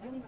really.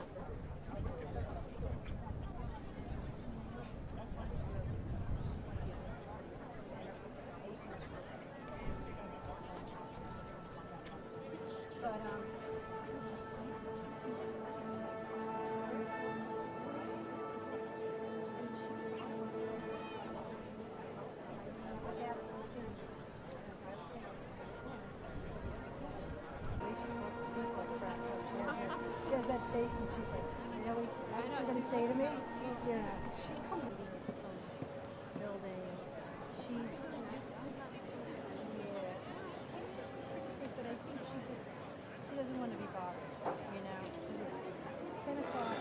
She has that face and she's like, really? That's what you're going to say to me? Yeah. She comes to some building. She's, yeah. This is pretty safe, but I think she doesn't want to be bothered, you know, because it's 10 o'clock.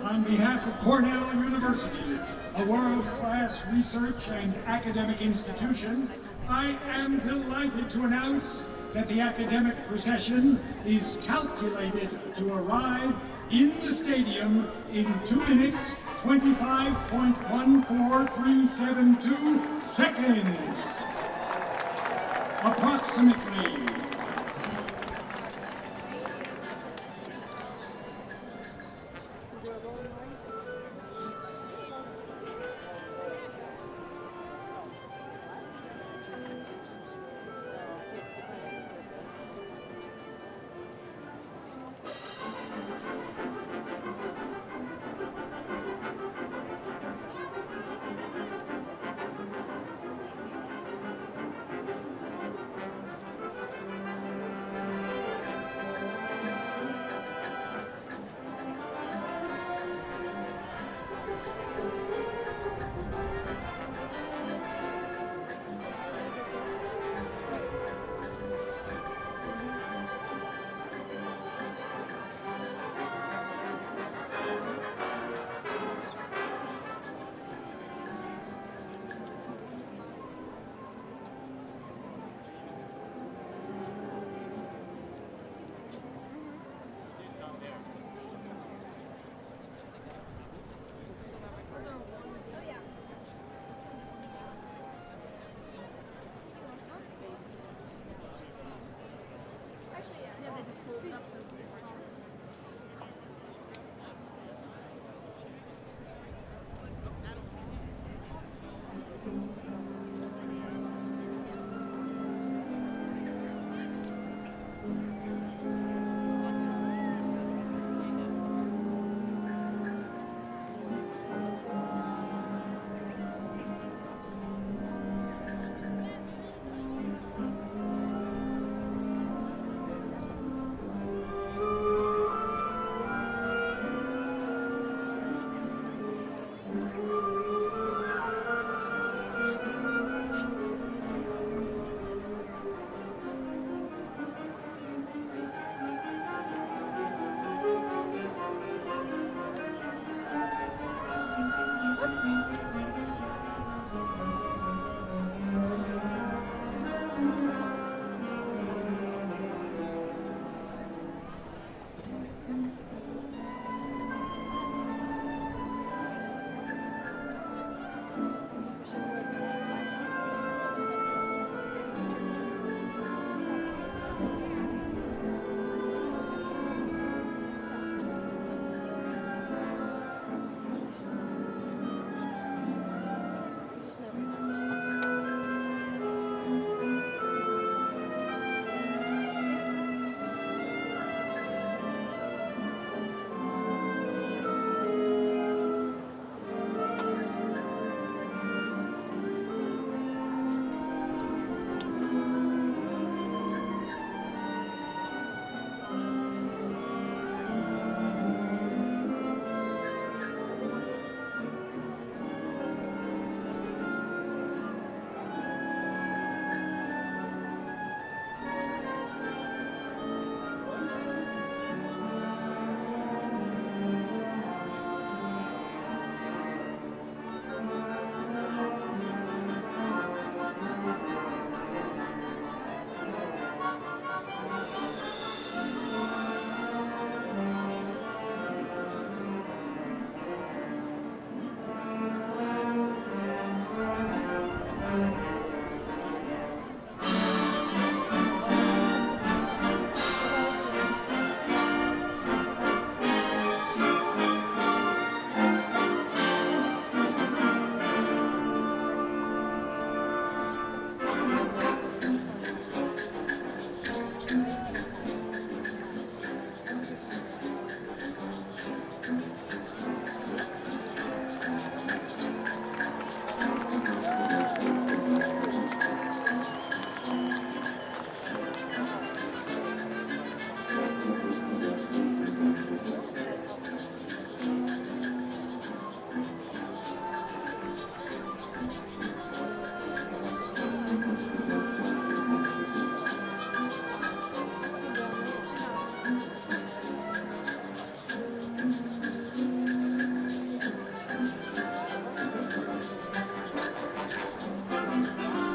On behalf of Cornell University, a world-class research and academic institution, I am delighted to announce that the academic procession is calculated to arrive in the stadium in 2 minutes, 25.14372 seconds. Approximately.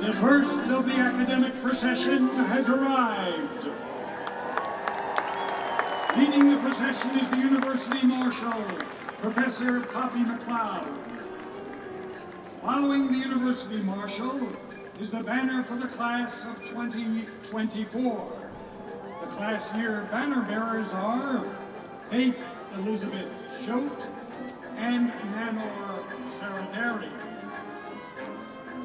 The first of the academic procession has arrived. Leading the procession is the University Marshal, Professor Poppy McLeod. Following the University Marshal is the banner for the class of 2024. The class year banner bearers are Faith Elizabeth Choate and Nanor Saradari.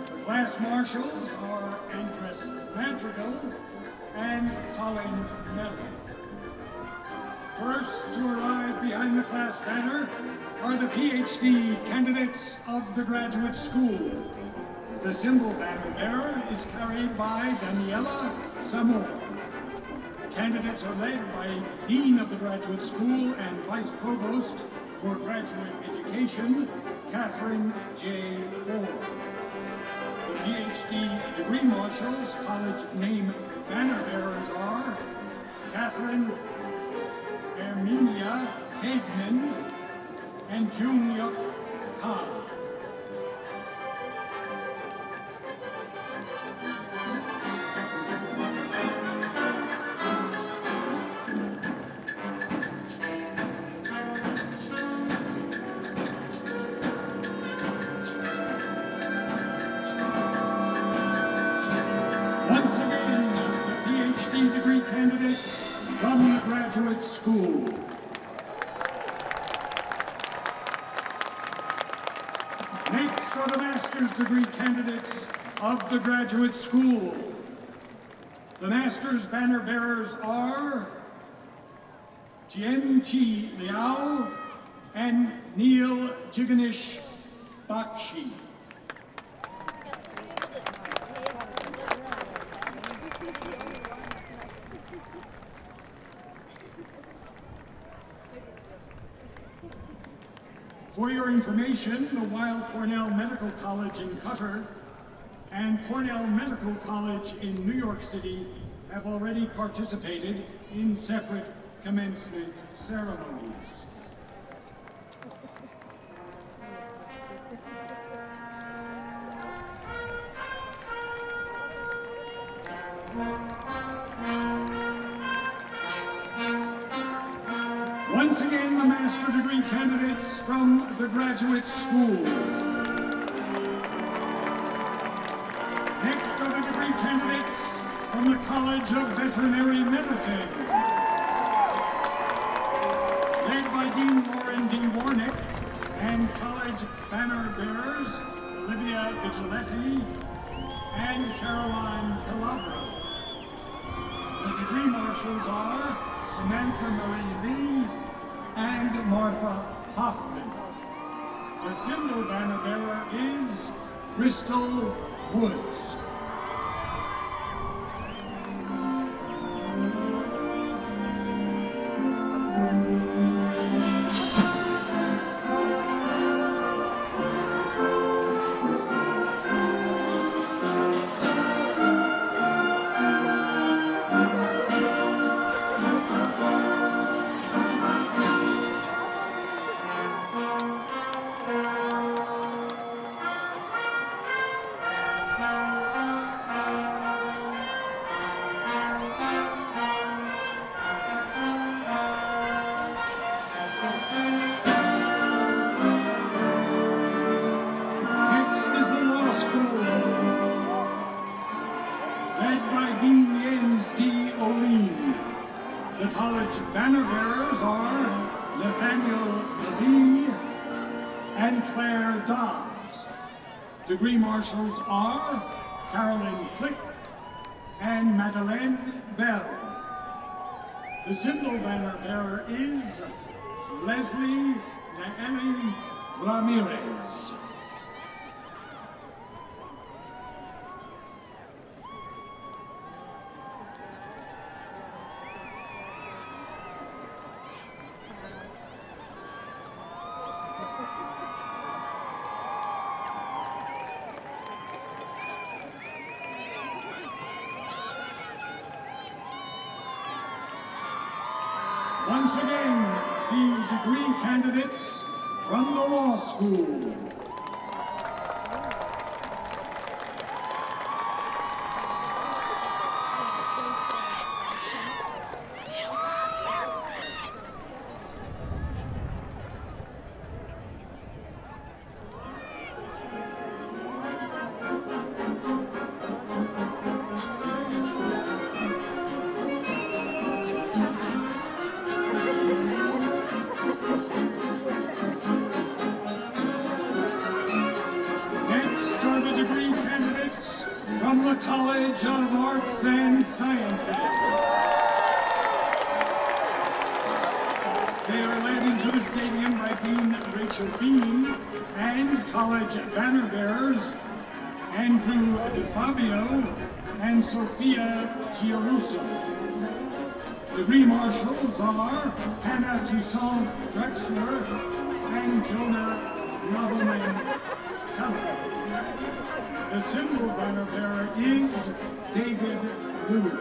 The class marshals are Andres Madrigal and Colin Mellon. First to arrive behind the class banner are the PhD candidates of the graduate school. The symbol banner bearer is carried by Daniela Samor. Candidates are led by Dean of the Graduate School and Vice Provost for Graduate Education, Catherine J. Moore. The PhD degree marshals, college name banner bearers are Catherine Erminia Hagman and Jung-Yuk Khan. Once again, the PhD degree candidates from for the master's degree candidates of the graduate school. The master's banner bearers are Jiang Liao and Neil Jigganish Bakshi. For your information, the Weill Cornell Medical College in Qatar and Cornell Medical College in New York City have already participated in separate commencement ceremonies. Once again, the master degree candidates from the graduate school. Next are the degree candidates from the College of Veterinary Medicine. Led by Dean Lauren D. Warnick and college banner bearers Olivia Vigiletti and Caroline Calabro. The degree marshals are Samantha Marie Lee and Martha Hoffman. The symbol banner bearer is Bristol Woods. The college banner bearers are Nathaniel Levy and Claire Dobbs. Degree marshals are Carolyn Click and Madeleine Bell. The symbol banner bearer is Leslie Naeli Ramirez. Once again, the degree candidates from the law school. From the College of Arts and Sciences. They are led into the stadium by Dean Rachel Bean and college banner bearers Andrew DeFabio and Sophia Giaruso. Degree marshals are Hannah Toussaint Drexler and Jonah Novelman Keller. The symbol banner bearer is David Liu.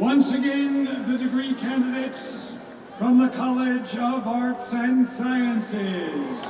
Once again, the degree candidates from the College of Arts and Sciences.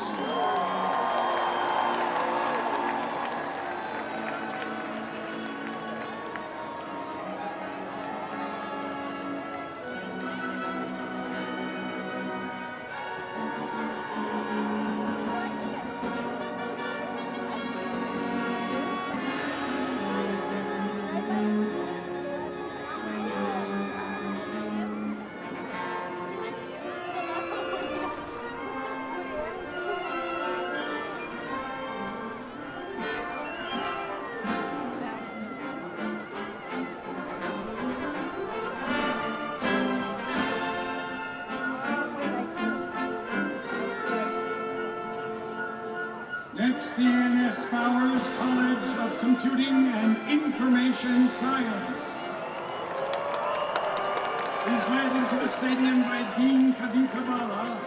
Next, the N.S. Bowers College of Computing and Information Science is led into the stadium by Dean Kavita Bala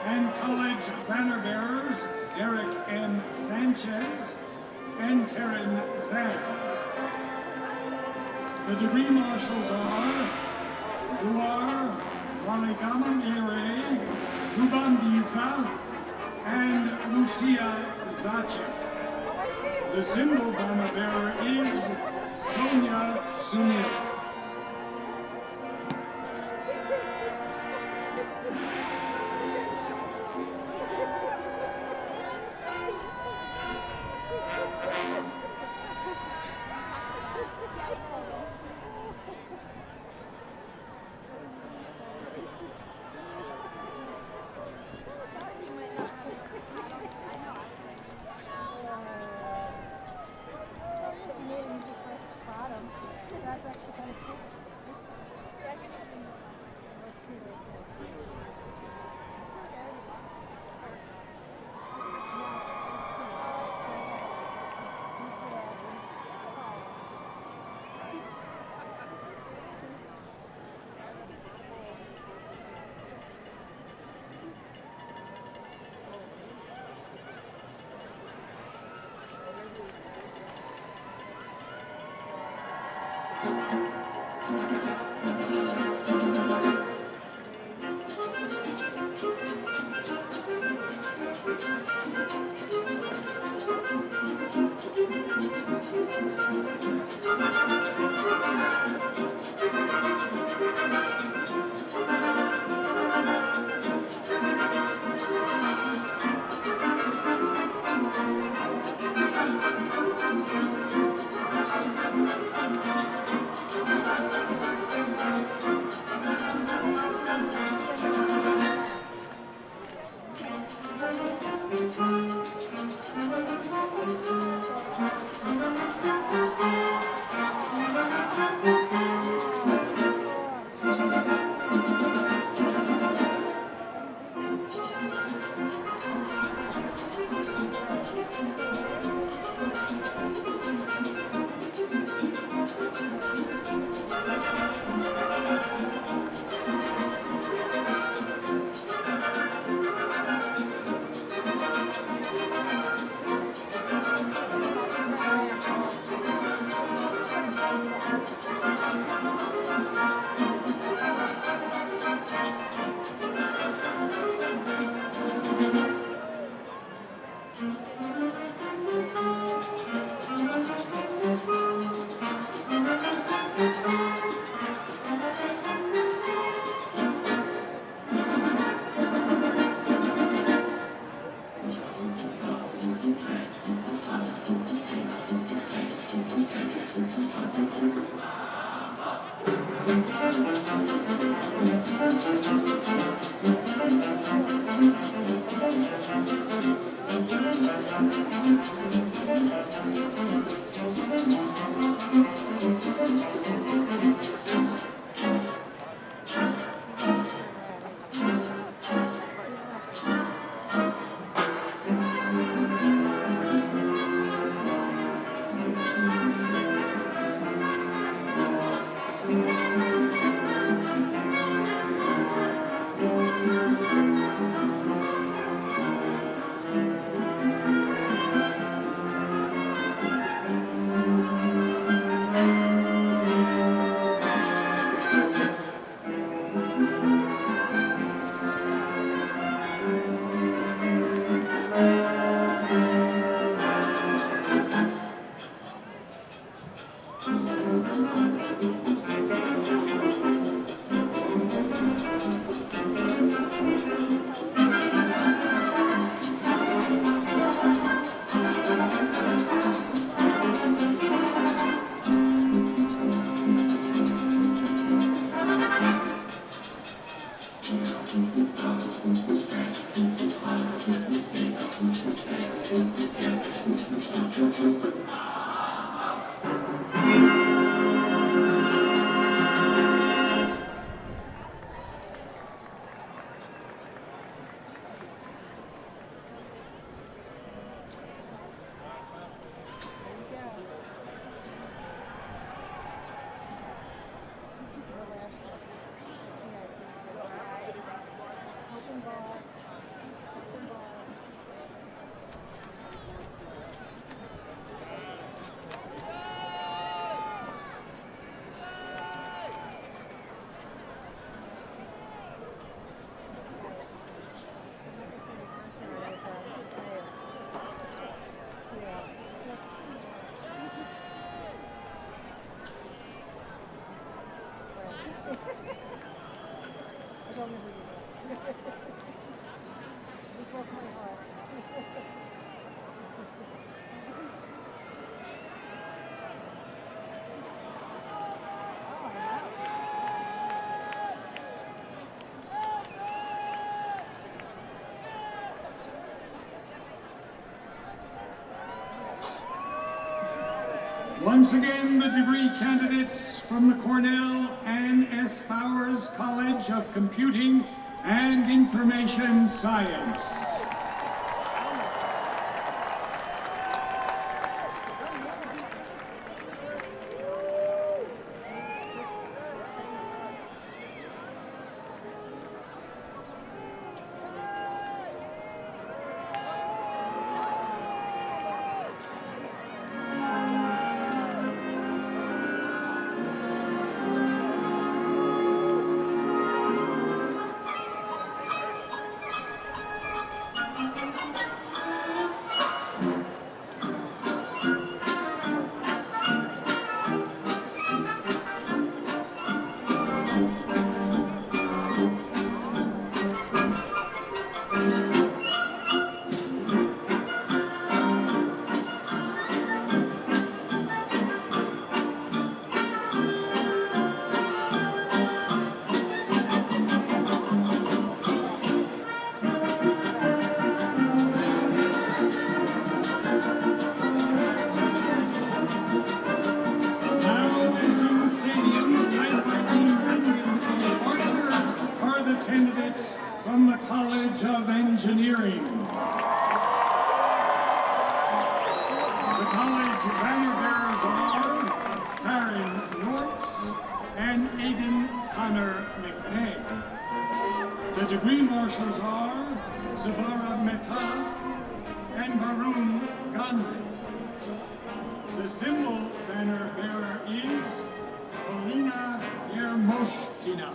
and college banner bearers Derek M. Sanchez and Taryn Zhang. The degree marshals are Luar Walegama Ire, Lubambiza, and Lucia Zachev. The symbol banner bearer is Sonia Sunil. That's actually kind of cool. Let's see what it I don't know who you are. You broke my heart. Once again, the degree candidates from the Cornell and S. Powers College of Computing and Information Science. From the College of Engineering. The college banner bearers are Karen Nortz and Aidan Connor McNay. The degree marshals are Savara Mehta and Varun Gandhi. The symbol banner bearer is Polina Yermoshkina.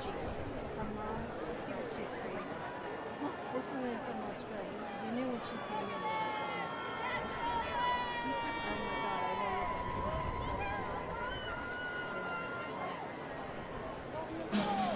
This one is from Australia. You knew when she came in. Oh my God, I know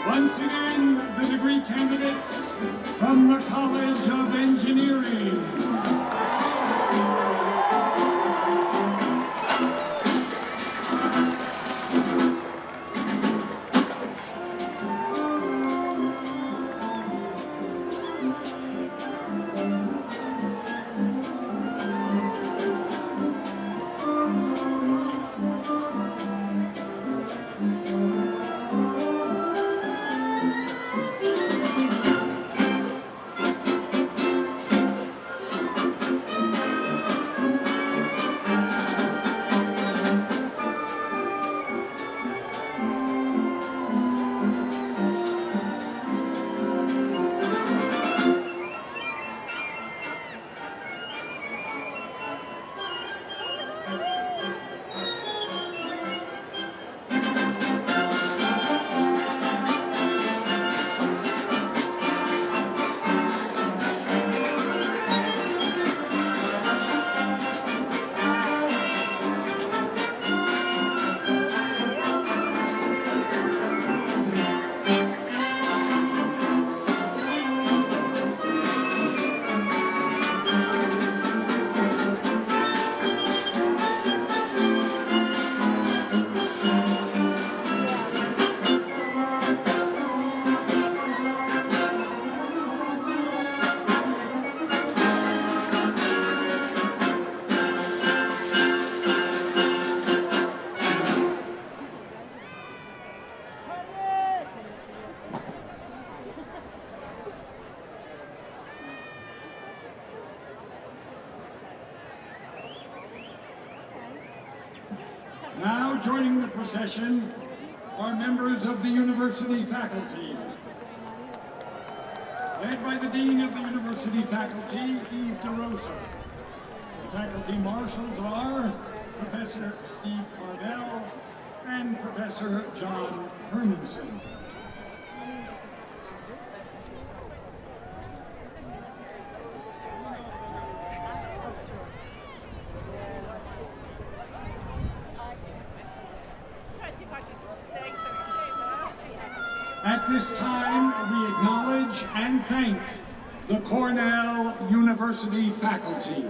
Once again, the degree candidates from the College of Engineering. Now joining the procession are members of the university faculty. Led by the Dean of the University Faculty, Eve DeRosa. The faculty marshals are Professor Steve Cornell and Professor John Hermanson. At this time, we acknowledge and thank the Cornell University faculty.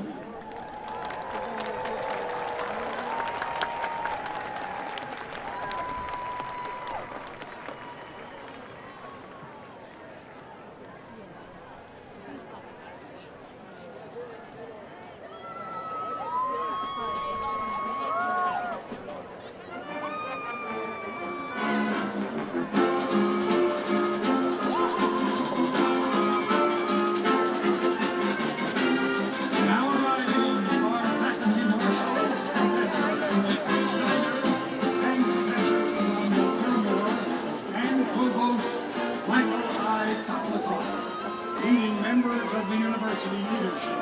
Of the university leadership.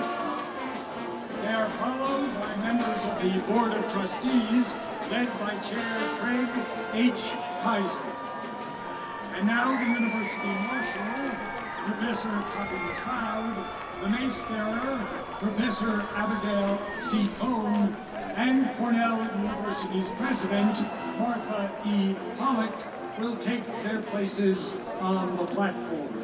They are followed by members of the Board of Trustees, led by Chair Craig H. Kaiser. And now the University Marshal, Professor Poppy McLeod, the Mace Bearer, Professor Abigail C. Cohn, and Cornell University's President, Martha E. Pollock, will take their places on the platform.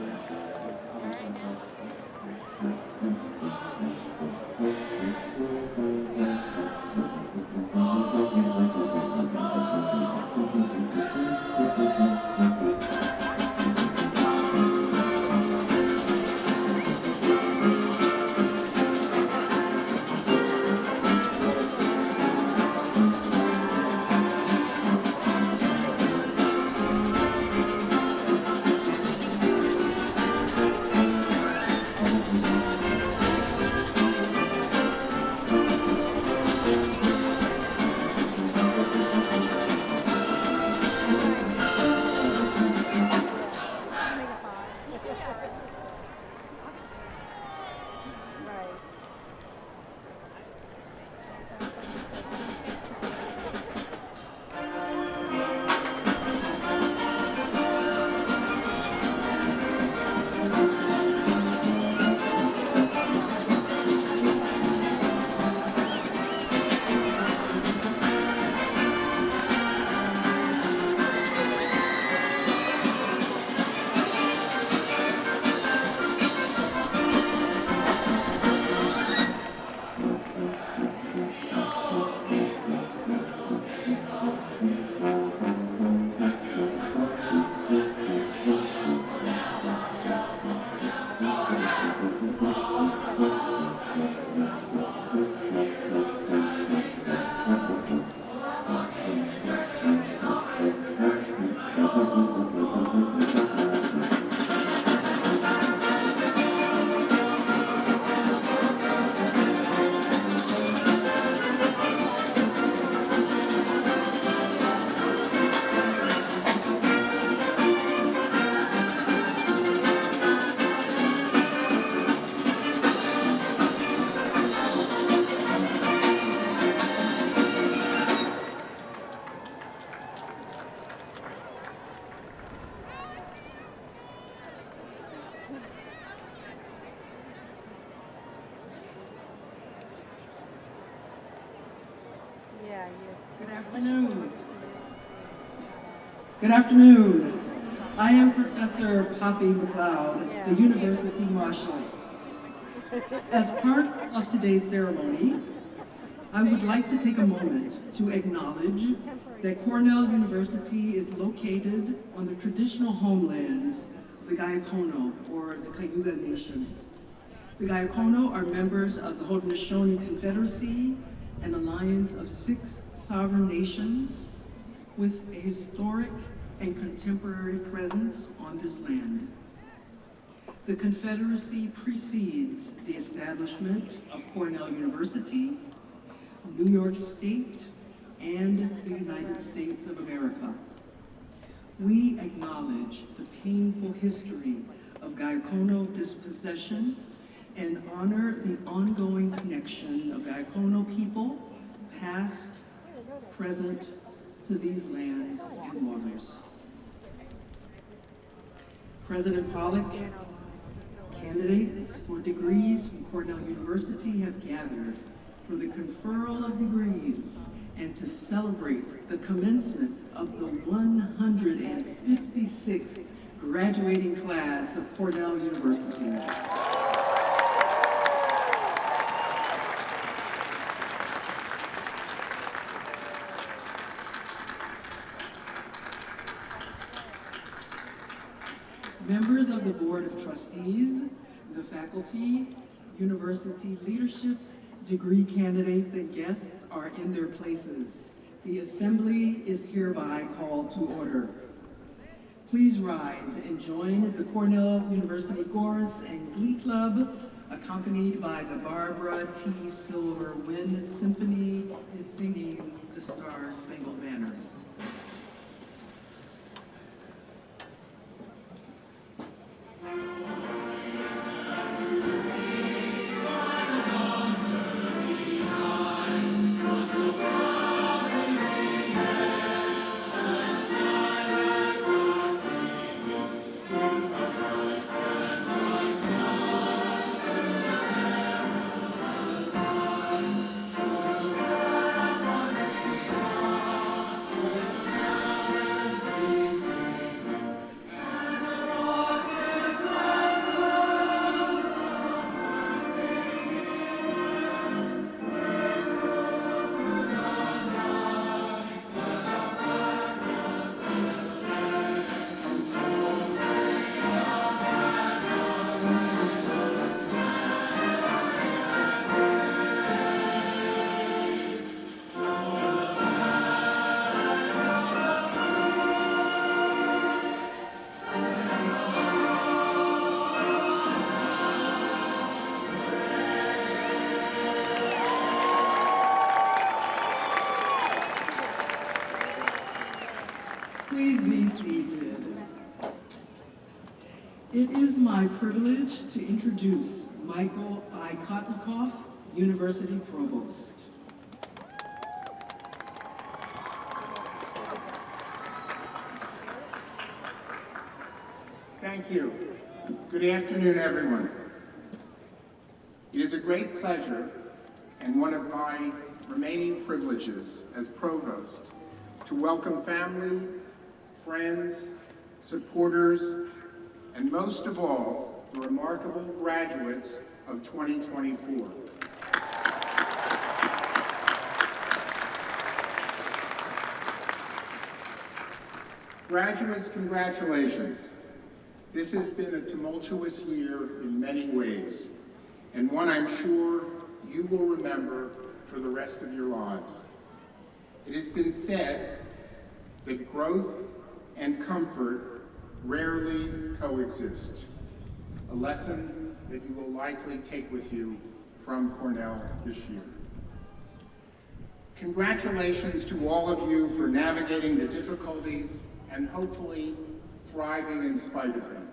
Good afternoon. Good afternoon. I am Professor Poppy McLeod, the University Marshal. As part of today's ceremony, I would like to take a moment to acknowledge that Cornell University is located on the traditional homelands of the Gayakono, or the Cayuga Nation. The Gayakono are members of the Haudenosaunee Confederacy, an alliance of 6 sovereign nations with a historic and contemporary presence on this land. The Confederacy precedes the establishment of Cornell University, New York State, and the United States of America. We acknowledge the painful history of Gayakono dispossession and honor the ongoing connection of Gayakono people, past, present, to these lands and waters. President Pollock, candidates for degrees from Cornell University have gathered for the conferral of degrees and to celebrate the commencement of the 156th graduating class of Cornell University. trustees, the faculty, university leadership, degree candidates, and guests are in their places. The assembly is hereby called to order. Please rise and join the Cornell University Chorus and Glee Club, accompanied by the Barbara T. Silver Wind Symphony in singing the Star-Spangled Banner. Please be seated. It is my privilege to introduce Michael I. Kotnikoff, University Provost. Thank you. Good afternoon, everyone. It is a great pleasure and one of my remaining privileges as Provost to welcome family, friends, supporters, and most of all, the remarkable graduates of 2024. Graduates, congratulations. This has been a tumultuous year in many ways, and one I'm sure you will remember for the rest of your lives. It has been said that growth and comfort rarely coexist, a lesson that you will likely take with you from Cornell this year. Congratulations to all of you for navigating the difficulties and hopefully thriving in spite of them.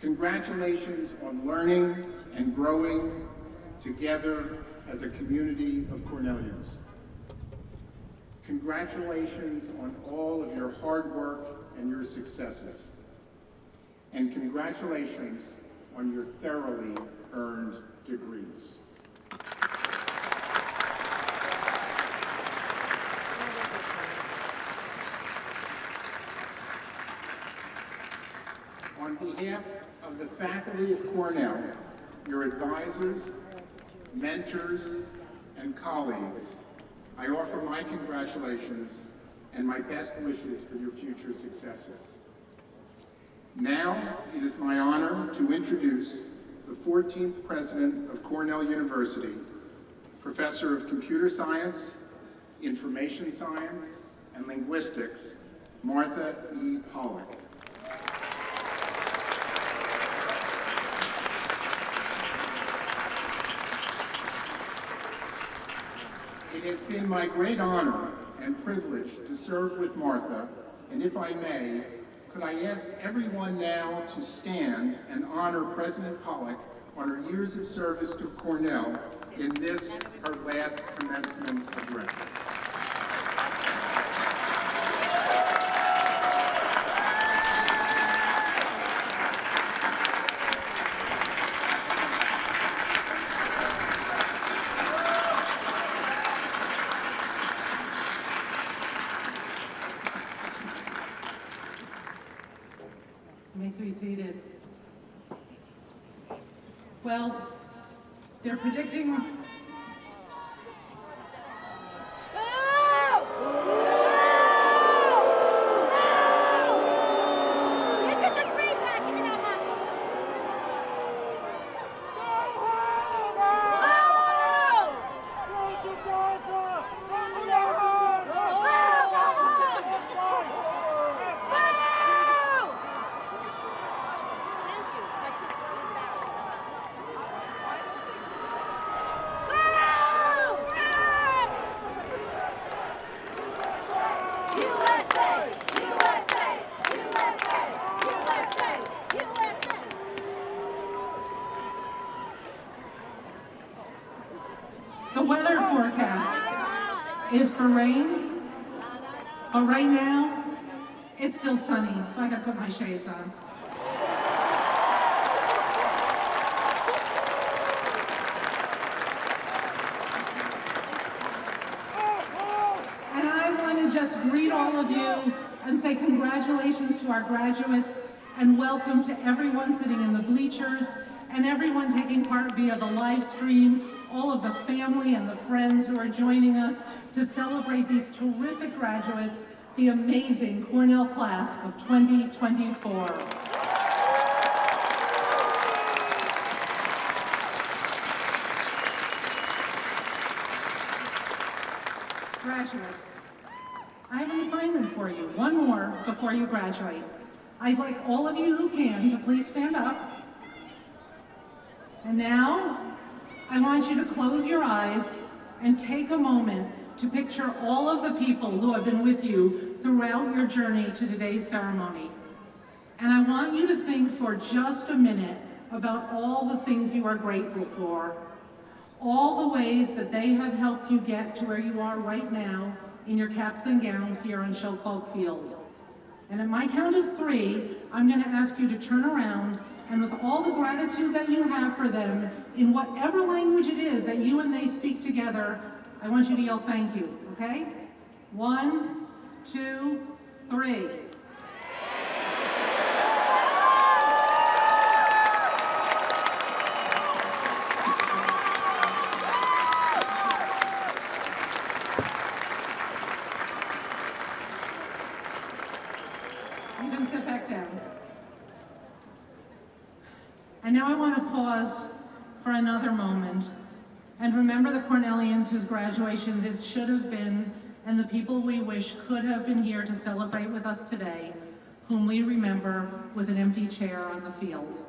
Congratulations on learning and growing together as a community of Cornellians. Congratulations on all of your hard work and your successes. And congratulations on your thoroughly earned degrees. On behalf of the faculty of Cornell, your advisors, mentors, and colleagues, I offer my congratulations and my best wishes for your future successes. Now, it is my honor to introduce the 14th President of Cornell University, Professor of Computer Science, Information Science, and Linguistics, Martha E. Pollack. It has been my great honor and privilege to serve with Martha, and if I may, could I ask everyone now to stand and honor President Pollack on her years of service to Cornell in this, her last commencement address. Be seated. Well, they're predicting. weather forecast is for rain, but right now, it's still sunny, so I gotta put my shades on. And I want to just greet all of you and say congratulations to our graduates and welcome to everyone sitting in the bleachers and everyone taking part via the live stream, all of the family and the friends who are joining us to celebrate these terrific graduates, the amazing Cornell class of 2024. Graduates, I have an assignment for you, one more before you graduate. I'd like all of you who can to please stand up. And now, I want you to close your eyes and take a moment to picture all of the people who have been with you throughout your journey to today's ceremony. And I want you to think for just a minute about all the things you are grateful for, all the ways that they have helped you get to where you are right now in your caps and gowns here on Showfolk Field. And at my count of 3, I'm going to ask you to turn around and with all the gratitude that you have for them, in whatever language it is that you and they speak together, I want you to yell thank you, okay? 1, 2, 3. You can sit back down. And now I want to pause for another moment and remember the Cornellians whose graduation this should have been, and the people we wish could have been here to celebrate with us today, whom we remember with an empty chair on the field.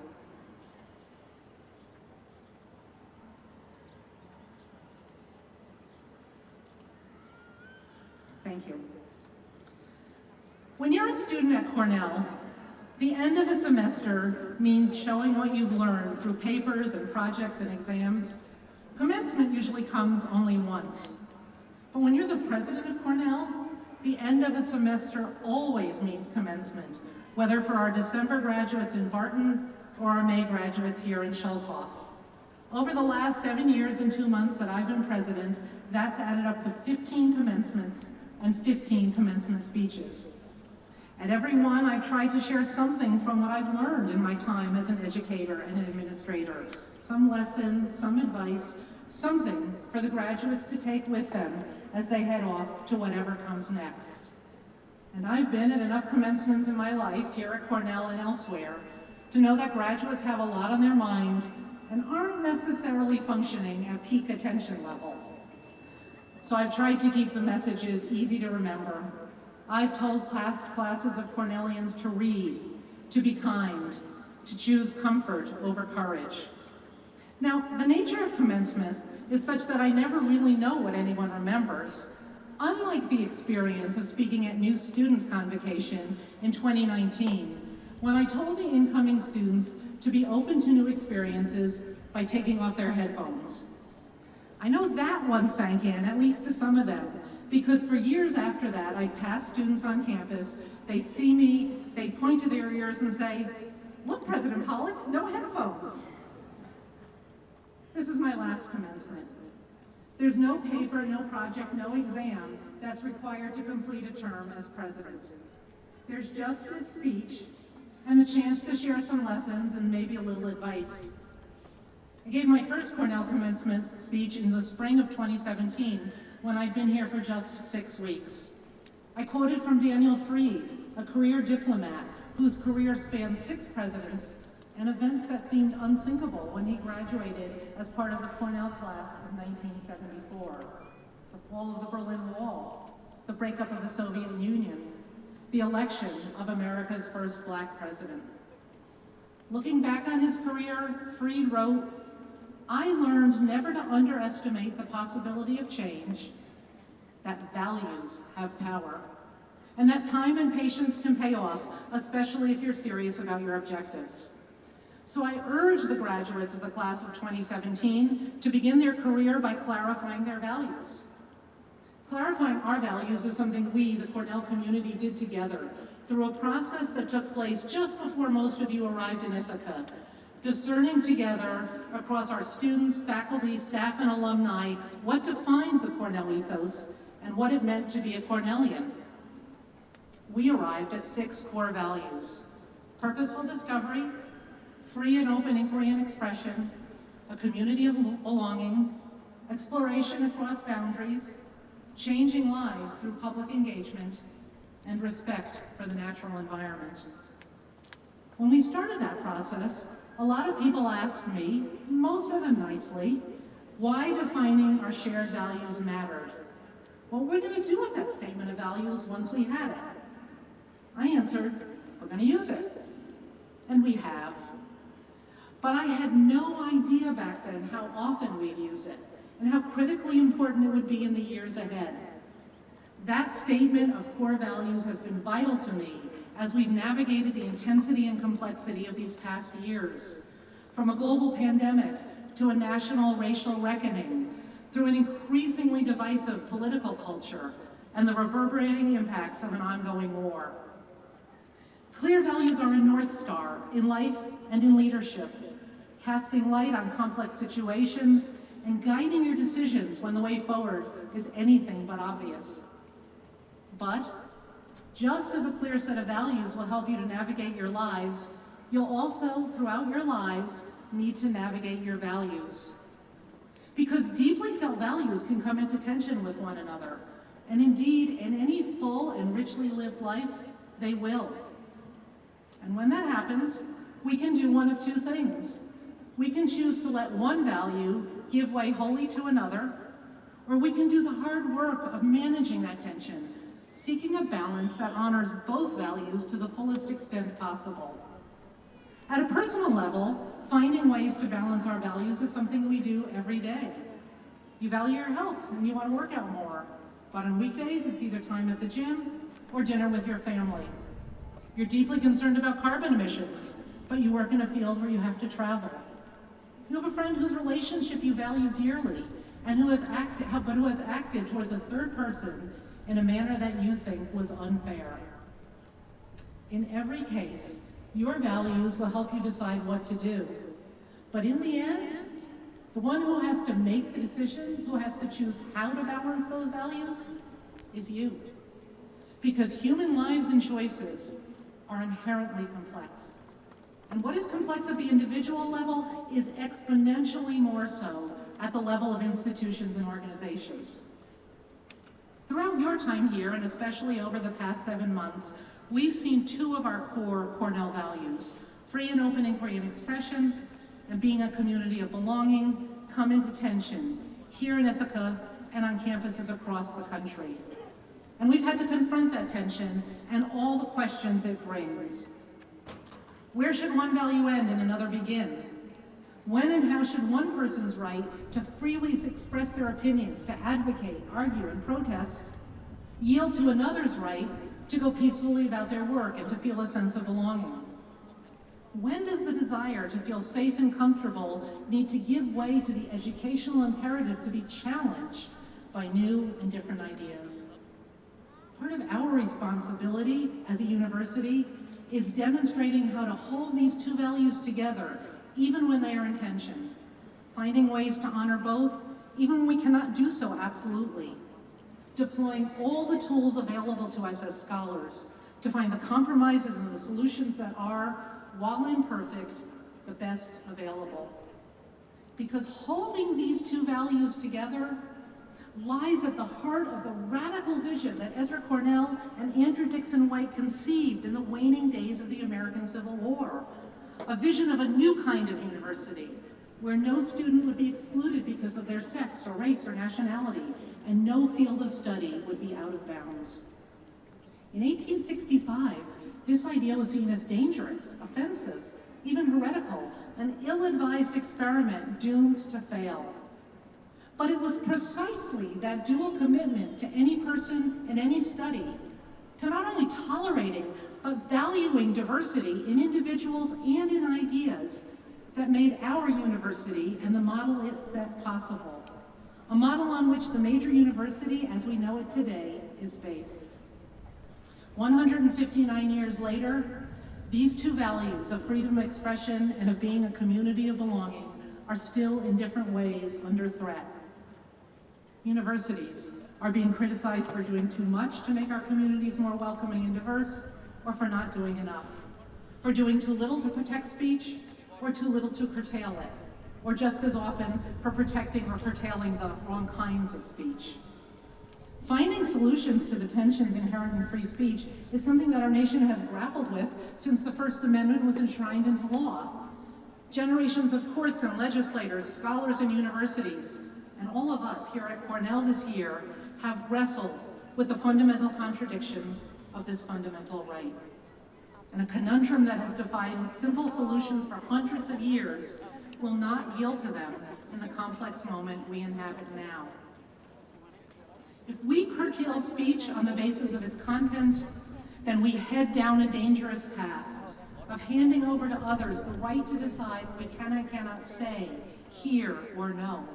Thank you. When you're a student at Cornell, the end of a semester means showing what you've learned through papers and projects and exams. Commencement usually comes only once. But when you're the president of Cornell, the end of a semester always means commencement, whether for our December graduates in Barton or our May graduates here in Showfolk. Over the last 7 years and 2 months that I've been president, that's added up to 15 commencements and 15 commencement speeches. At every one, I try to share something from what I've learned in my time as an educator and an administrator. Some lesson, some advice, something for the graduates to take with them as they head off to whatever comes next. And I've been at enough commencements in my life here at Cornell and elsewhere to know that graduates have a lot on their mind and aren't necessarily functioning at peak attention level. So I've tried to keep the messages easy to remember. I've told classes of Cornellians to read, to be kind, to choose comfort over courage. Now, the nature of commencement is such that I never really know what anyone remembers. Unlike the experience of speaking at New Student Convocation in 2019, when I told the incoming students to be open to new experiences by taking off their headphones. I know that one sank in, at least to some of them, because for years after that, I'd pass students on campus, they'd see me, they'd point to their ears and say, "Look, President Pollock, no headphones." This is my last commencement. There's no paper, no project, no exam that's required to complete a term as president. There's just this speech and the chance to share some lessons and maybe a little advice. I gave my first Cornell commencement speech in the spring of 2017 when I'd been here for just 6 weeks. I quoted from Daniel Freed, a career diplomat whose career spanned 6 presidents and events that seemed unthinkable when he graduated as part of the Cornell class of 1974. The fall of the Berlin Wall, the breakup of the Soviet Union, the election of America's first Black president. Looking back on his career, Freed wrote, "I learned never to underestimate the possibility of change, that values have power, and that time and patience can pay off, especially if you're serious about your objectives." So I urge the graduates of the class of 2017 to begin their career by clarifying their values. Clarifying our values is something we, the Cornell community, did together through a process that took place just before most of you arrived in Ithaca, discerning together across our students, faculty, staff, and alumni what defined the Cornell ethos and what it meant to be a Cornellian. We arrived at 6 core values: purposeful discovery, free and open inquiry and expression, a community of belonging, exploration across boundaries, changing lives through public engagement, and respect for the natural environment. When we started that process, a lot of people asked me, most of them nicely, why defining our shared values mattered. What were we going to do with that statement of values once we had it? I answered, we're going to use it. And we have. But I had no idea back then how often we'd use it and how critically important it would be in the years ahead. That statement of core values has been vital to me as we've navigated the intensity and complexity of these past years. From a global pandemic to a national racial reckoning, through an increasingly divisive political culture and the reverberating impacts of an ongoing war. Clear values are a North Star in life and in leadership, casting light on complex situations and guiding your decisions when the way forward is anything but obvious. But just as a clear set of values will help you to navigate your lives, you'll also, throughout your lives, need to navigate your values. Because deeply felt values can come into tension with one another, and indeed, in any full and richly lived life, they will. And when that happens, we can do one of 2 things. We can choose to let one value give way wholly to another, or we can do the hard work of managing that tension, seeking a balance that honors both values to the fullest extent possible. At a personal level, finding ways to balance our values is something we do every day. You value your health and you want to work out more, but on weekdays it's either time at the gym or dinner with your family. You're deeply concerned about carbon emissions, but you work in a field where you have to travel. You have a friend whose relationship you value dearly and who has acted towards a third person in a manner that you think was unfair. In every case, your values will help you decide what to do. But in the end, the one who has to make the decision, who has to choose how to balance those values, is you. Because human lives and choices are inherently complex. And what is complex at the individual level is exponentially more so at the level of institutions and organizations. Throughout your time here, and especially over the past 7 months, we've seen 2 of our core Cornell values, free and open inquiry and expression, and being a community of belonging, come into tension here in Ithaca and on campuses across the country. And we've had to confront that tension and all the questions it brings. Where should one value end and another begin? When and how should one person's right to freely express their opinions, to advocate, argue, and protest, yield to another's right to go peacefully about their work and to feel a sense of belonging? When does the desire to feel safe and comfortable need to give way to the educational imperative to be challenged by new and different ideas? Part of our responsibility as a university is demonstrating how to hold these 2 values together, even when they are in tension, finding ways to honor both, even when we cannot do so absolutely, deploying all the tools available to us as scholars to find the compromises and the solutions that are, while imperfect, the best available. Because holding these 2 values together lies at the heart of the radical vision that Ezra Cornell and Andrew Dixon White conceived in the waning days of the American Civil War. A vision of a new kind of university, where no student would be excluded because of their sex or race or nationality, and no field of study would be out of bounds. In 1865, this idea was seen as dangerous, offensive, even heretical, an ill-advised experiment doomed to fail. But it was precisely that dual commitment to any person and any study, to not only tolerating, but valuing diversity in individuals and in ideas, that made our university and the model it set possible, a model on which the major university as we know it today is based. 159 years later, these two values of freedom of expression and of being a community of belonging are still in different ways under threat. Universities are being criticized for doing too much to make our communities more welcoming and diverse, or for not doing enough, for doing too little to protect speech, or too little to curtail it, or just as often for protecting or curtailing the wrong kinds of speech. Finding solutions to the tensions inherent in free speech is something that our nation has grappled with since the First Amendment was enshrined into law. Generations of courts and legislators, scholars and universities, and all of us here at Cornell this year have wrestled with the fundamental contradictions of this fundamental right. And a conundrum that has defied simple solutions for hundreds of years will not yield to them in the complex moment we inhabit now. If we curtail speech on the basis of its content, then we head down a dangerous path of handing over to others the right to decide what we can and cannot say, hear, or know.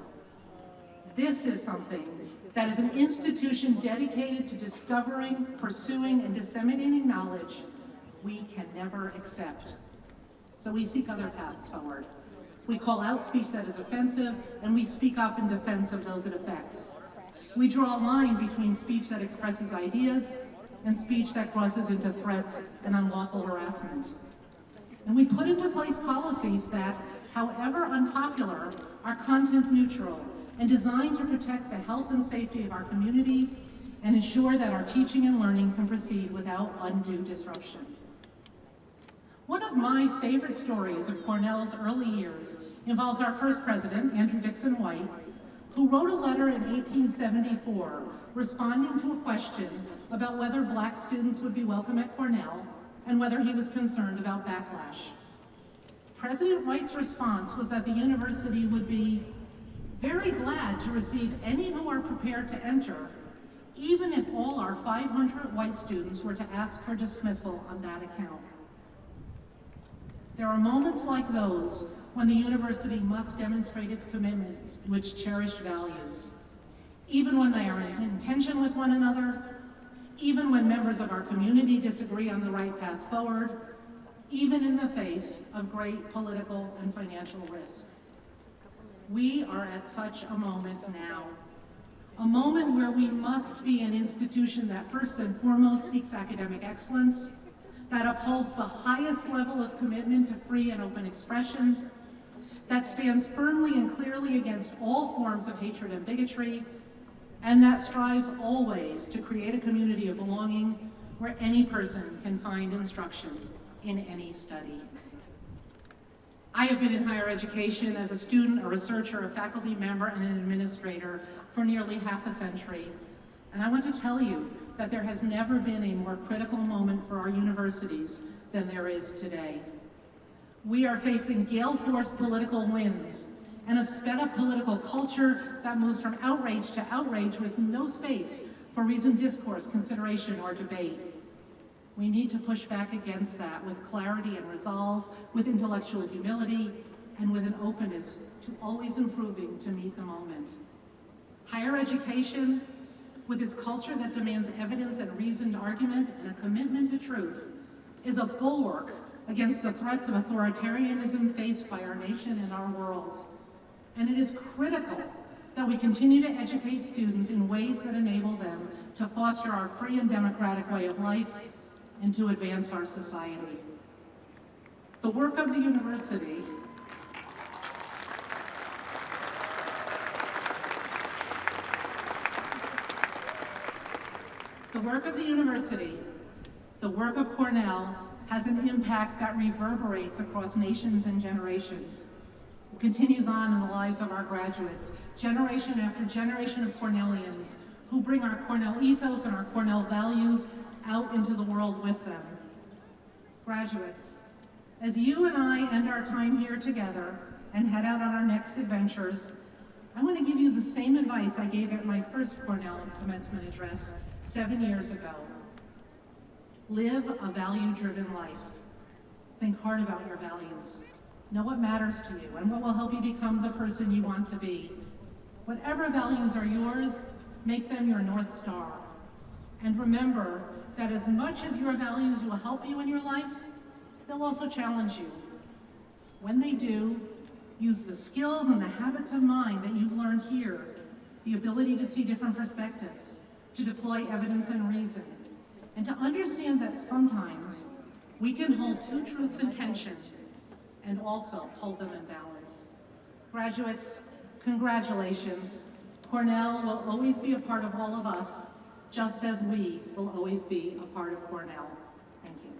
This is something that is an institution dedicated to discovering, pursuing, and disseminating knowledge we can never accept. So we seek other paths forward. We call out speech that is offensive, and we speak up in defense of those it affects. We draw a line between speech that expresses ideas and speech that crosses into threats and unlawful harassment. And we put into place policies that, however unpopular, are content neutral and designed to protect the health and safety of our community and ensure that our teaching and learning can proceed without undue disruption. One of my favorite stories of Cornell's early years involves our first president, Andrew Dixon White, who wrote a letter in 1874 responding to a question about whether Black students would be welcome at Cornell and whether he was concerned about backlash. President White's response was that the university would be very glad to receive any who are prepared to enter, even if all our 500 white students were to ask for dismissal on that account. There are moments like those when the university must demonstrate its commitment to its cherished values, even when they are in tension with one another, even when members of our community disagree on the right path forward, even in the face of great political and financial risk. We are at such a moment now, a moment where we must be an institution that first and foremost seeks academic excellence, that upholds the highest level of commitment to free and open expression, that stands firmly and clearly against all forms of hatred and bigotry, and that strives always to create a community of belonging where any person can find instruction in any study. I have been in higher education as a student, a researcher, a faculty member, and an administrator for nearly half a century. And I want to tell you that there has never been a more critical moment for our universities than there is today. We are facing gale-force political winds and a sped-up political culture that moves from outrage to outrage with no space for reasoned discourse, consideration, or debate. We need to push back against that with clarity and resolve, with intellectual humility, and with an openness to always improving to meet the moment. Higher education, with its culture that demands evidence and reasoned argument and a commitment to truth, is a bulwark against the threats of authoritarianism faced by our nation and our world. And it is critical that we continue to educate students in ways that enable them to foster our free and democratic way of life and to advance our society. The work of the university the work of Cornell has an impact that reverberates across nations and generations. It continues on in the lives of our graduates, generation after generation of Cornellians who bring our Cornell ethos and our Cornell values out into the world with them. Graduates, as you and I end our time here together and head out on our next adventures, I want to give you the same advice I gave at my first Cornell commencement address 7 years ago. Live a value-driven life. Think hard about your values. Know what matters to you and what will help you become the person you want to be. Whatever values are yours, make them your North Star. And remember that as much as your values will help you in your life, they'll also challenge you. When they do, use the skills and the habits of mind that you've learned here, the ability to see different perspectives, to deploy evidence and reason, and to understand that sometimes we can hold two truths in tension and also hold them in balance. Graduates, congratulations. Cornell will always be a part of all of us, just as we will always be a part of Cornell. Thank you.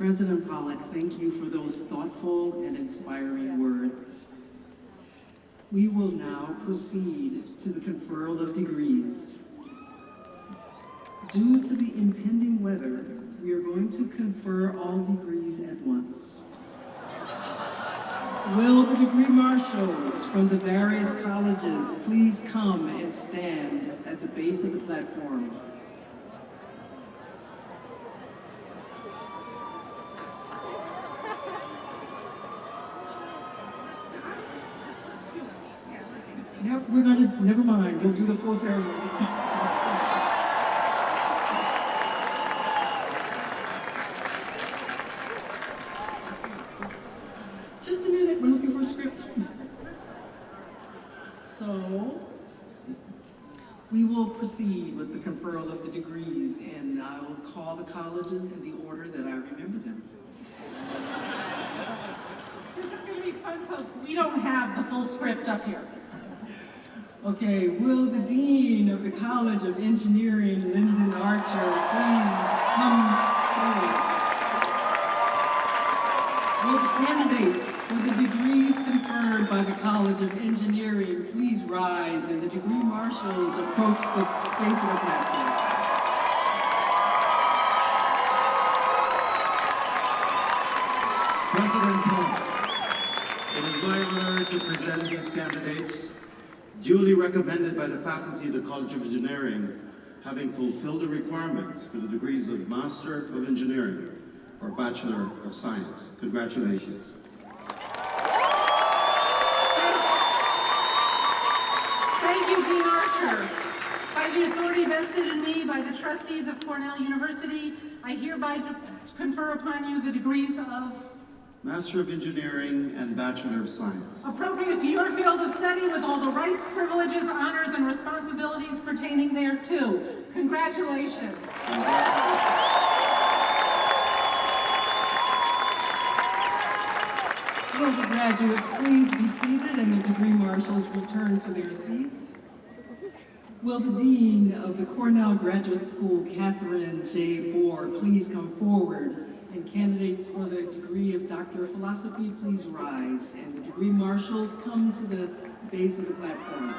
President Pollock, thank you for those thoughtful and inspiring words. We will now proceed to the conferral of degrees. Due to the impending weather, we are going to confer all degrees at once. Will the degree marshals from the various colleges please come and stand at the base of the platform? Never mind, we'll do the full ceremony. Just a minute, we're looking for a script. So, we will proceed with the conferral of the degrees, and I will call the colleges in the order that I remember them. This is going to be fun, folks. We don't have the full script up here. Okay, will the Dean of the College of Engineering, Lyndon Archer, please come forward? Will the candidates for the degrees conferred by the College of Engineering please rise and the degree marshals approach the base of the platform? President Pollock, it is my honor to present these candidates duly recommended by the faculty of the College of Engineering, having fulfilled the requirements for the degrees of Master of Engineering or Bachelor of Science. Congratulations. Thank you, Dean Archer. By the authority vested in me by the trustees of Cornell University, I hereby confer upon you the degrees of Master of Engineering and Bachelor of Science. appropriate to your field of study with all the rights, privileges, honors, and responsibilities pertaining thereto. Congratulations. Will the graduates please be seated and the degree marshals return to their seats? Will the Dean of the Cornell Graduate School, Catherine J. Bohr, please come forward? And candidates for the degree of Doctor of Philosophy, please rise. And the degree marshals come to the base of the platform.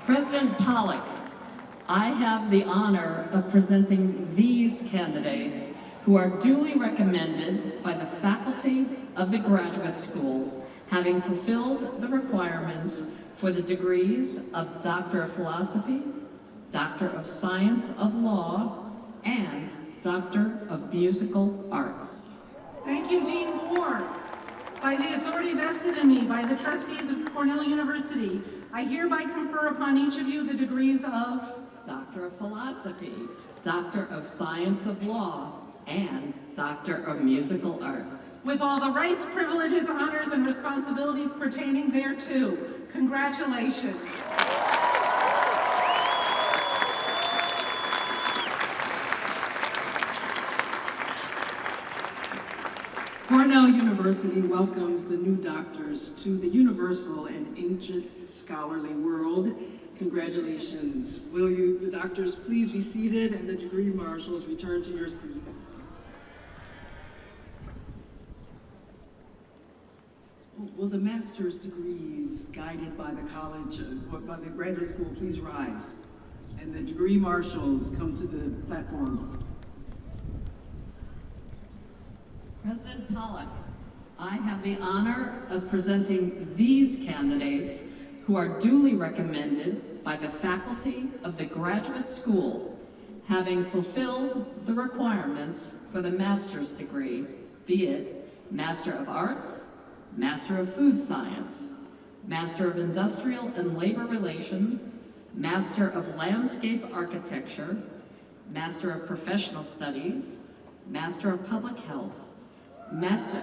President Pollock, I have the honor of presenting these candidates who are duly recommended by the faculty of the graduate school, having fulfilled the requirements for the degrees of Doctor of Philosophy, Doctor of Science of Law, and Doctor of Musical Arts. Thank you, Dean Bohr. By the authority vested in me by the trustees of Cornell University, I hereby confer upon each of you the degrees of Doctor of Philosophy, Doctor of Science of Law, and Doctor of Musical Arts. with all the rights, privileges, honors, and responsibilities pertaining thereto. Congratulations. Cornell University welcomes the new doctors to the universal and ancient scholarly world. Congratulations. Will you, the doctors, please be seated and the degree marshals return to your seats. Will the master's degrees guided by the college, by the graduate school, please rise? And the degree marshals come to the platform. President Pollock, I have the honor of presenting these candidates who are duly recommended by the faculty of the graduate school, having fulfilled the requirements for the master's degree, be it Master of Arts, Master of Food Science, Master of Industrial and Labor Relations, Master of Landscape Architecture, Master of Professional Studies, Master of Public Health, Master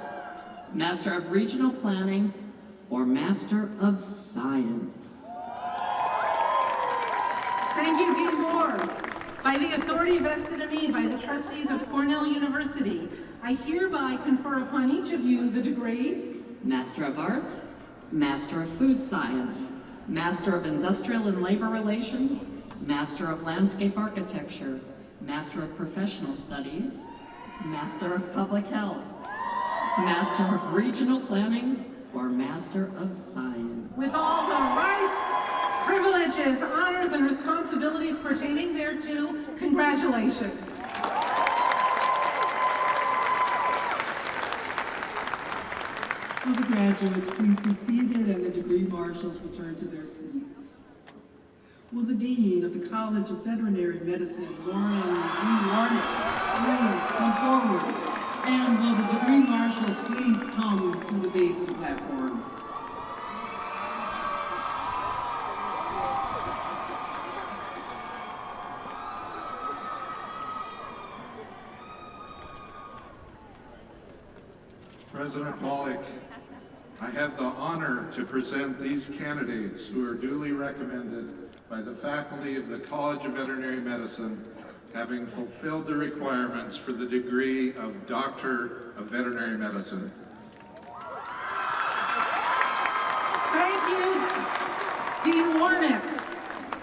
of Regional Planning, or Master of Science. Thank you, Dean Moore. By the authority vested in me by the trustees of Cornell University, I hereby confer upon each of you the degree Master of Arts, Master of Food Science, Master of Industrial and Labor Relations, Master of Landscape Architecture, Master of Professional Studies, Master of Public Health, Master of Regional Planning, or Master of Science. with all the rights, privileges, honors, and responsibilities pertaining thereto. Congratulations. Will the graduates please be seated and the degree marshals return to their seats? Will the Dean of the College of Veterinary Medicine, Lauren E. Warnick, please come forward? And will the degree marshals please come to the base of the platform? President Pollock, I have the honor to present these candidates who are duly recommended by the faculty of the College of Veterinary Medicine, having fulfilled the requirements for the degree of Doctor of Veterinary Medicine. Thank you, Dean Warnick.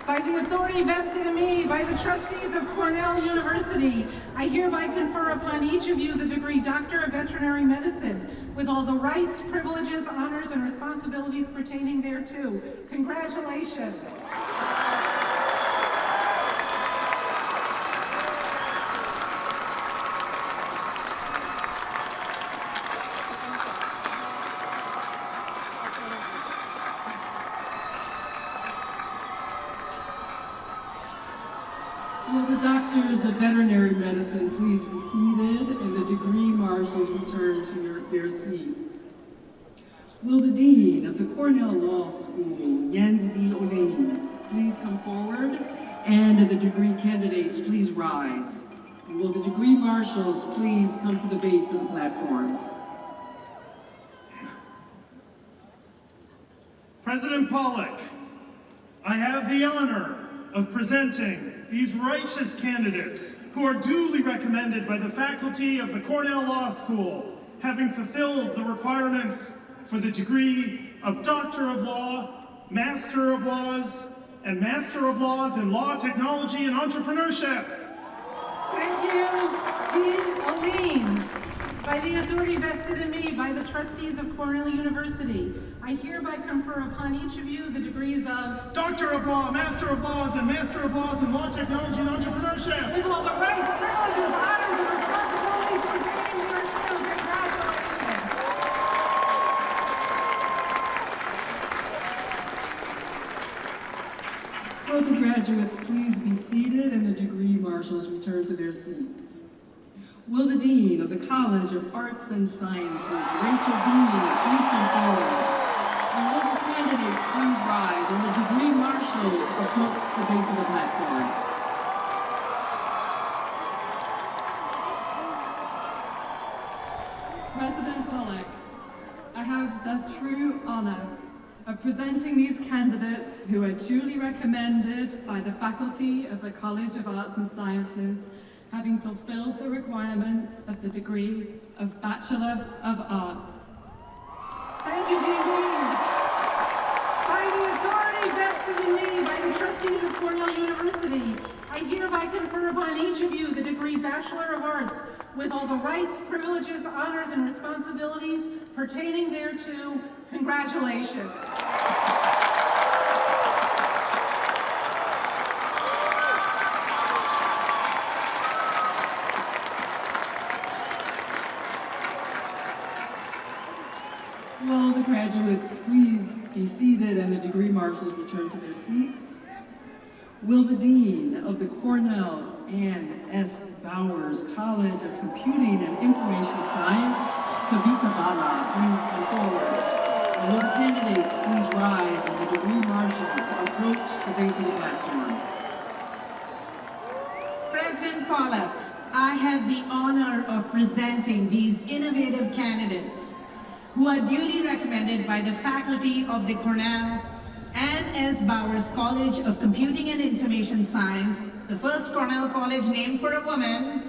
By the authority vested in me by the trustees of Cornell University, I hereby confer upon each of you the degree Doctor of Veterinary Medicine, with all the rights, privileges, honors, and responsibilities pertaining thereto. Congratulations. Will the doctors of veterinary medicine please be seated and the degree marshals return to their seats? Will the Dean of the Cornell Law School, Jens D. Olaine, please come forward? And the degree candidates please rise. And will the degree marshals please come to the base of the platform? President Pollock, I have the honor of presenting these righteous candidates who are duly recommended by the faculty of the Cornell Law School, having fulfilled the requirements for the degree of Doctor of Law, Master of Laws, and Master of Laws in Law, Technology, and Entrepreneurship. Thank you, Dean Olaine. By the authority vested in me by the trustees of Cornell University, I hereby confer upon each of you the degrees of Doctor of Law, Master of Laws, and Master of Laws in Law, Technology, and Entrepreneurship. with all the rights, privileges, honors, and responsibilities pertaining thereto. Congratulations. Will the graduates please be seated and the degree marshals return to their seats? Will the Dean of the College of Arts and Sciences, Rachel Bean, please come forward? And will the candidates please rise and the degree marshals approach the base of the platform? President Pollock, I have the true honor of presenting these candidates who are duly recommended by the faculty of the College of Arts and Sciences, having fulfilled the requirements of the degree of Bachelor of Arts. Thank you, Jiang. By the authority vested in me by the trustees of Cornell University, I hereby confer upon each of you the degree Bachelor of Arts with all the rights, privileges, honors, and responsibilities pertaining thereto. Congratulations. Will the graduates please be seated and the degree marshals return to their seats? Will the Dean of the Cornell Ann S. Bowers College of Computing and Information Science, Kavita Bala, please come forward? And will the candidates please rise and the degree marshals approach the base of the platform? President Pollock, I have the honor of presenting these innovative candidates who are duly recommended by the faculty of the Cornell Ann S. Bowers College of Computing and Information Science, the first Cornell college named for a woman.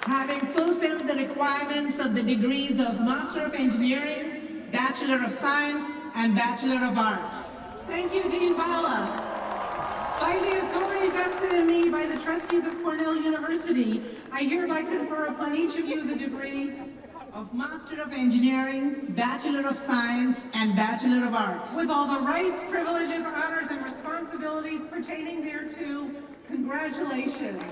Having fulfilled the requirements of the degrees of Master of Engineering, Bachelor of Science, and Bachelor of Arts. Thank you, Dean Bala. By the authority vested in me by the trustees of Cornell University, I hereby confer upon each of you the degree of Master of Engineering, Bachelor of Science, and Bachelor of Arts. with all the rights, privileges, honors, and responsibilities pertaining thereto. Congratulations.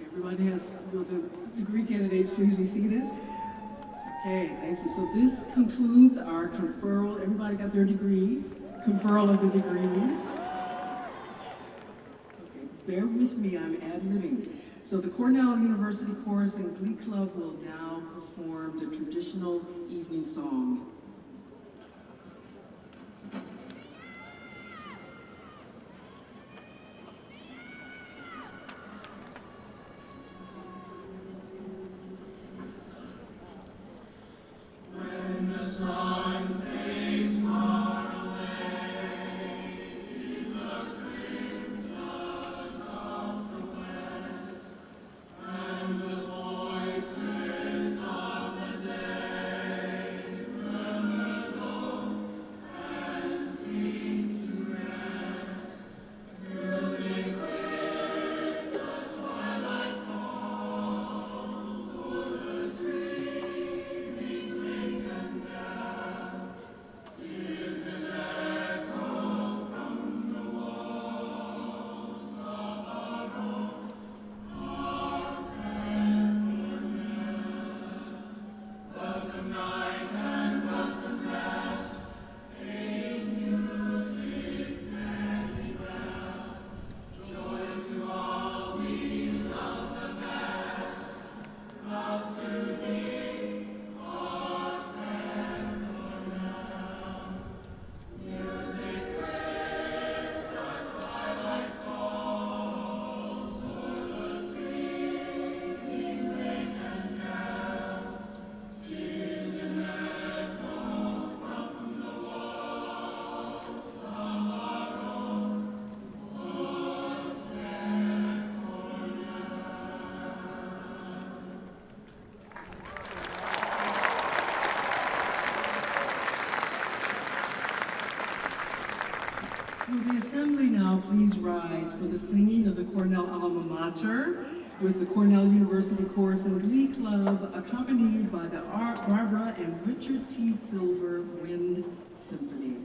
Everyone has, will the degree candidates please be seated? Okay, thank you. So this concludes our conferral. Everybody got their degree? Conferral of the degrees. Okay, bear with me, I'm ad-libbing. So the Cornell University Chorus and Glee Club will now perform the traditional evening song. Will the assembly now please rise for the singing of the Cornell alma mater with the Cornell University Chorus and Glee Club, accompanied by the Barbara and Richard T. Silver Wind Symphony.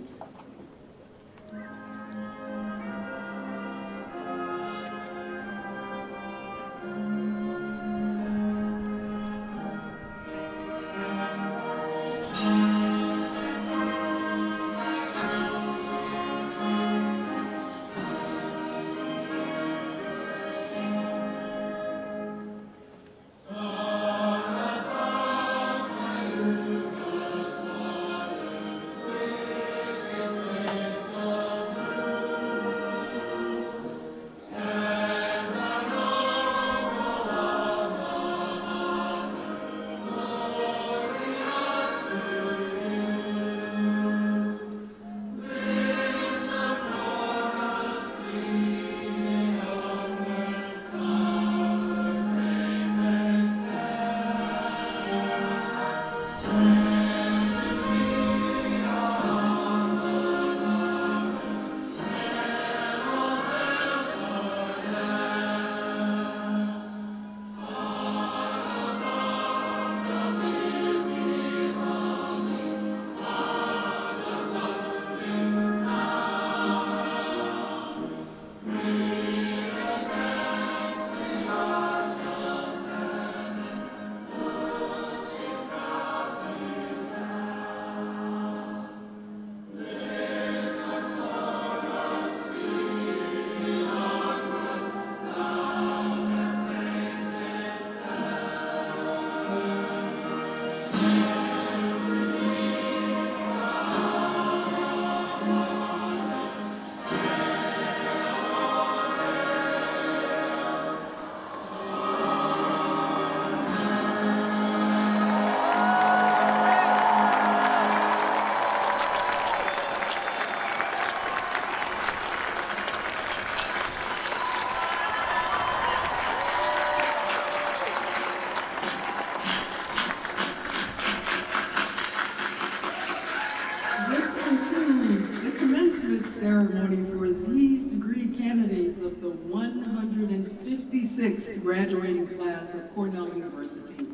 ceremony for these degree candidates of the 156th graduating class of Cornell University.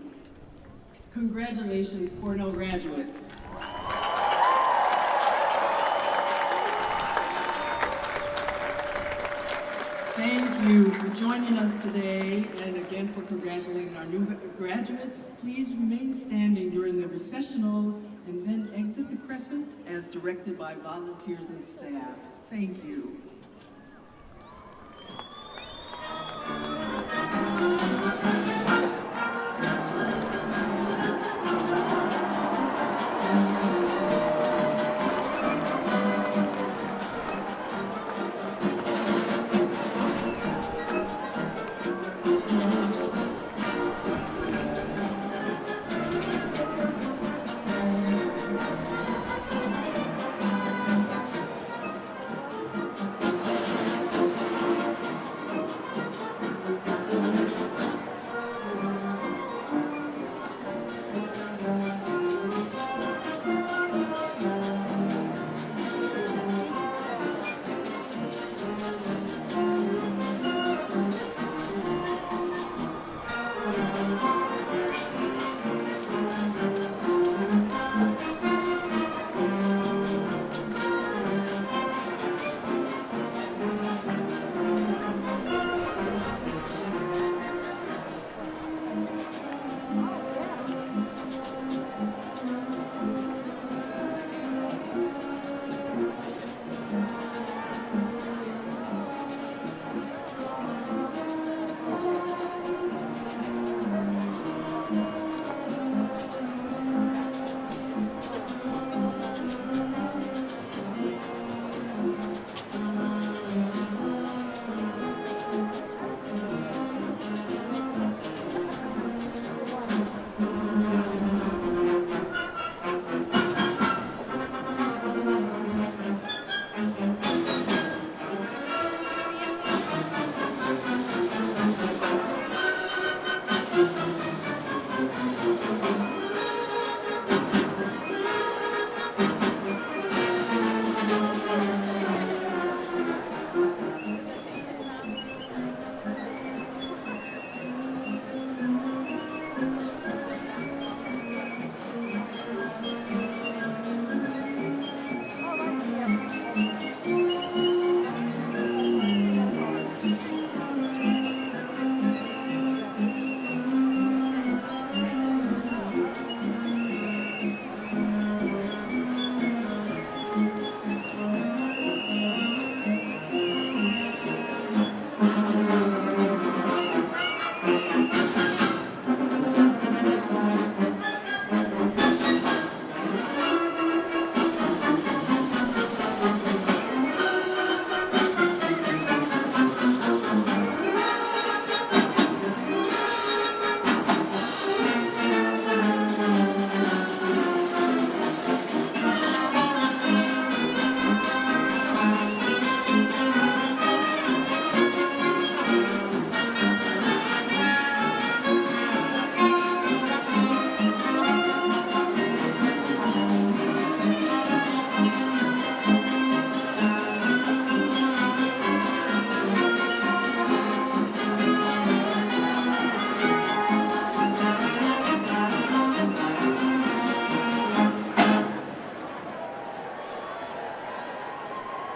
Congratulations, Cornell graduates. Thank you for joining us today, and again for congratulating our new graduates. Please remain standing during the recessional and then exit the crescent as directed by volunteers and staff. Thank you.